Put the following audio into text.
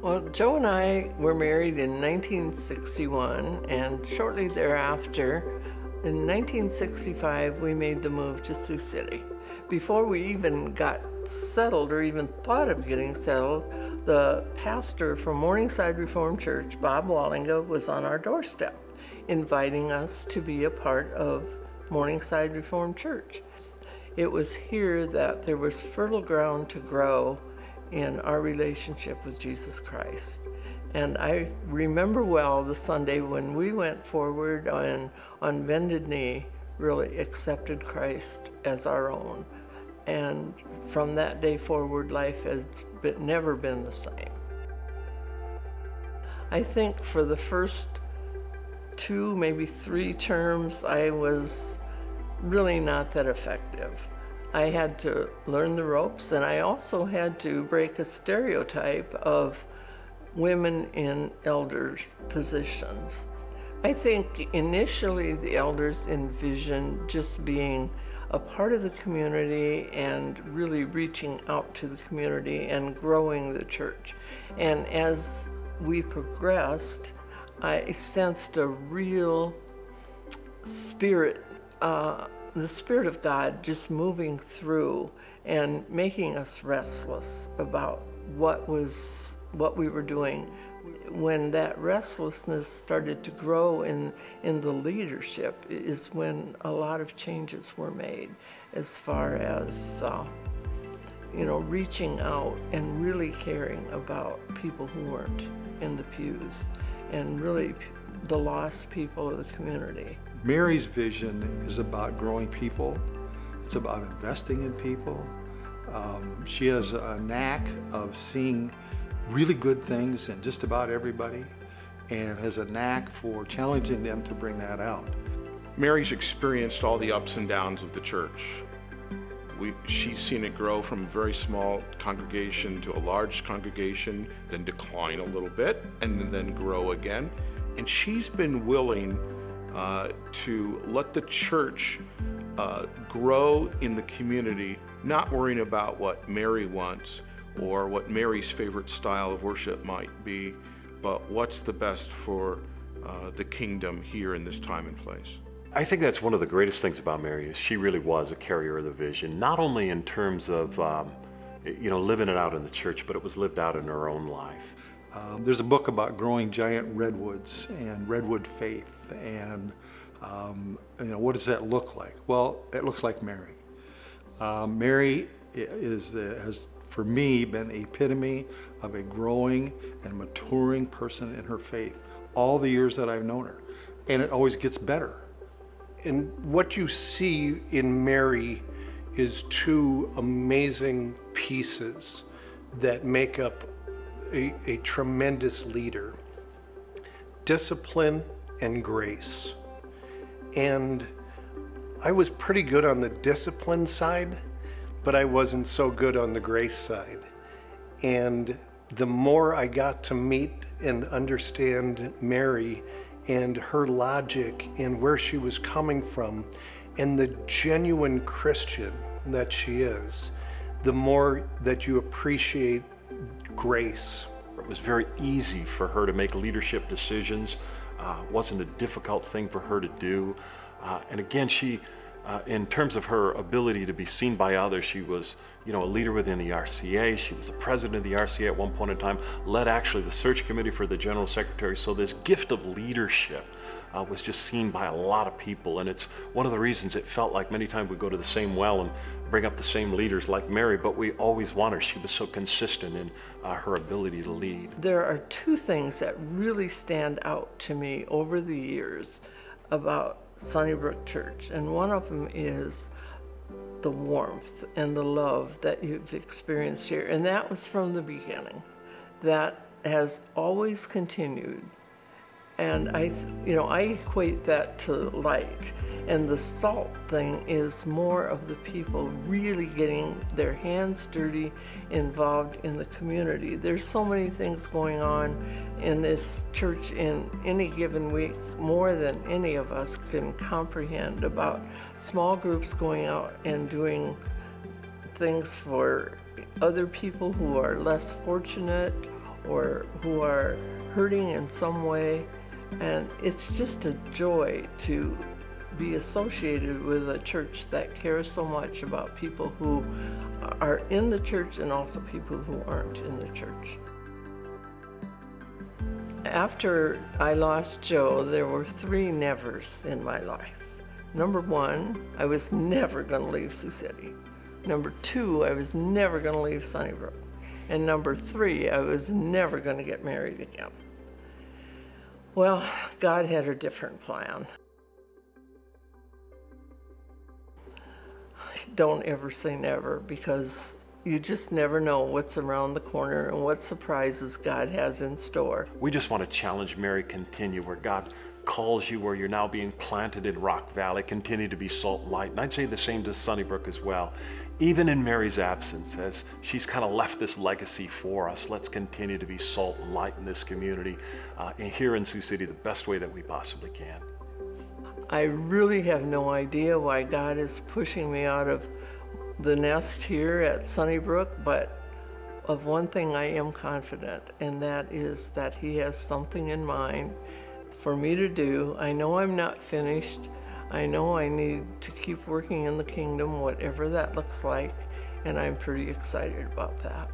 Well, Joe and I were married in 1961, and shortly thereafter, in 1965, we made the move to Sioux City. Before we even got settled or even thought of getting settled, the pastor from Morningside Reformed Church, Bob Wallinga, was on our doorstep, inviting us to be a part of Morningside Reformed Church. It was here that there was fertile ground to grow in our relationship with Jesus Christ. And I remember well the Sunday when we went forward on bended knee, really accepted Christ as our own. And from that day forward, life has never been the same. I think for the first 2, maybe 3 terms, I was really not that effective. I had to learn the ropes, and I also had to break a stereotype of women in elders' positions. I think initially the elders envisioned just being a part of the community and really reaching out to the community and growing the church. And as we progressed, I sensed a real spirit, the Spirit of God just moving through and making us restless about what we were doing. When that restlessness started to grow in the leadership is when a lot of changes were made as far as reaching out and really caring about people who weren't in the pews and really the lost people of the community. Mary's vision is about growing people. It's about investing in people. She has a knack of seeing really good things in just about everybody and has a knack for challenging them to bring that out. Mary's experienced all the ups and downs of the church. She's seen it grow from a very small congregation to a large congregation, then decline a little bit, and then grow again. And she's been willing to let the church grow in the community, not worrying about what Mary wants or what Mary's favorite style of worship might be, but what's the best for the kingdom here in this time and place. I think that's one of the greatest things about Mary is she really was a carrier of the vision, not only in terms of living it out in the church, but it was lived out in her own life. There's a book about growing giant redwoods and redwood faith, and what does that look like? Well, it looks like Mary. Mary has, for me, been the epitome of a growing and maturing person in her faith all the years that I've known her, and it always gets better. And what you see in Mary is 2 amazing pieces that make up a tremendous leader: discipline and grace. And I was pretty good on the discipline side, but I wasn't so good on the grace side. And the more I got to meet and understand Mary and her logic and where she was coming from and the genuine Christian that she is, the more that you appreciate grace. It was very easy for her to make leadership decisions. It wasn't a difficult thing for her to do. And again, she, in terms of her ability to be seen by others, she was, a leader within the RCA. She was the president of the RCA at one point in time, led actually the search committee for the general secretary. So this gift of leadership was just seen by a lot of people. And it's one of the reasons it felt like many times we go to the same well and bring up the same leaders like Mary, but we always want her. She was so consistent in her ability to lead. There are 2 things that really stand out to me over the years about Sunnybrook Church, and one of them is the warmth and the love that you've experienced here, and that was from the beginning. That has always continued, and I equate that to light. And the salt thing is more of the people really getting their hands dirty, involved in the community. There's so many things going on in this church in any given week, more than any of us can comprehend, about small groups going out and doing things for other people who are less fortunate, or who are hurting in some way. And it's just a joy to be associated with a church that cares so much about people who are in the church and also people who aren't in the church. After I lost Joe, there were 3 nevers in my life. Number 1, I was never going to leave Sioux City. Number 2, I was never going to leave Sunnybrook. And number 3, I was never going to get married again. Well, God had a different plan. Don't ever say never, because you just never know what's around the corner and what surprises God has in store. We just want to challenge Mary, continue where God calls you, where you're now being planted in Rock Valley, continue to be salt and light. And I'd say the same to Sunnybrook as well. Even in Mary's absence, as she's kind of left this legacy for us, let's continue to be salt and light in this community, and here in Sioux City the best way that we possibly can. I really have no idea why God is pushing me out of the nest here at Sunnybrook, but of one thing I am confident, and that is that He has something in mind for me to do. I know I'm not finished. I know I need to keep working in the kingdom, whatever that looks like, and I'm pretty excited about that.